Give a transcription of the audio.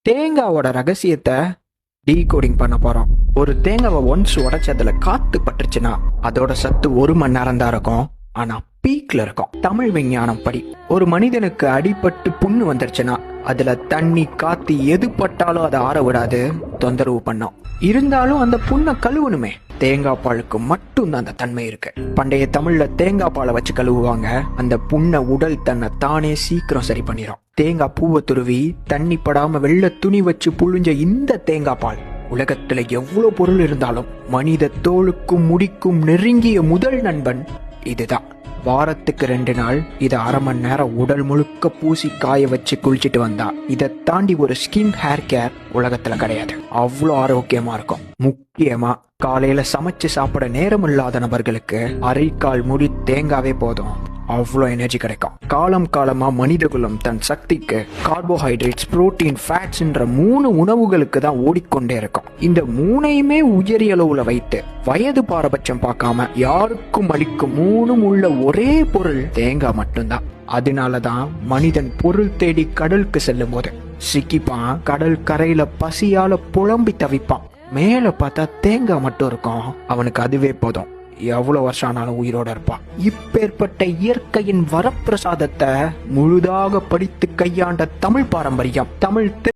தேங்காவோட ரகசியத்தை டீகோடிங் பண்ண போறோம். ஒரு தேங்காவை ஒன்ஸ் உடைச்சதுல காத்து பட்டுச்சுன்னா அதோட சத்து 1 மணி நேரம் தான் இருக்கும், ஆனா பீக்ல இருக்கும். தமிழ் விஞ்ஞானம் படி ஒரு மனிதனுக்கு அடிபட்டு புண்ணு வந்துருச்சுன்னா அதுல தண்ணி காத்து எது பட்டாலும் அதை ஆற விடாது, தொந்தரவு பண்ணும். இருந்தாலும் அந்த புண்ணை கழுவணுமே. தேங்காய் பாலுக்கு மட்டும்தான் அந்த தன்மை இருக்கு. பண்டைய தமிழ்ல தேங்காய் பாலை வச்சு கழுவுவாங்க. அந்த புண்ணை உடல் தன்னை தானே சீக்கிரம் சரி பண்ணிடும். தேங்காய் பூவை துருவி தண்ணி படாம வெள்ளை துணி வச்சு புழிஞ்ச இந்த தேங்காய் பால் உலகத்துல எவ்வளவு பொருள் இருந்தாலும் மனித தோலுக்கும் முடிக்கும் நெருங்கிய முதல் நண்பன் இதுதான். வாரத்துக்கு 2 நாள் இதை 1/2 மணி நேரம் உடல் முழுக்க பூசி காய வச்சு குளிச்சுட்டு வந்தா இதை தாண்டி ஒரு ஸ்கின் ஹேர் கேர் உலகத்துல கிடையாது. அவ்வளோ ஆரோக்கியமா இருக்கும். முக்கியமா காலையில சமைச்சு சாப்பிட நேரம் இல்லாத நபர்களுக்கு அரைக்கால் முடி தேங்காவே போதும், அவ்வளோ எனர்ஜி கிடைக்கும். காலம் காலமா மனித குலம் தன் சக்திக்கு கார்போஹைட்ரேட்ஸ், புரோட்டீன், ஃபேட்ஸ்ன்ற 3 உணவுகளுக்கு தான் ஓடிக்கொண்டே இருக்கும். இந்த 3ஐயுமே உயரிய அளவுல வைத்து வயது பாரபட்சம் பார்க்காம யாருக்கும் அளிக்கும் 3 உள்ள ஒரே பொருள் தேங்காய் மட்டும்தான். அதனாலதான் மனிதன் பொருள் தேடி கடலுக்கு செல்லும் போது சிக்கிப்பான், கடல் கரையில பசியால புலம்பி தவிப்பான். மேல பார்த்தா தேங்காய் மட்டும் இருக்கும், அவனுக்கு அதுவே போதும், எவ்வளவு வருஷம் ஆனாலும் உயிரோட இருப்பான். இப்பேற்பட்ட இயற்கையின் வரப்பிரசாதத்தை முழுதாக படித்து கையாண்ட தமிழ் பாரம்பரியம், தமிழ்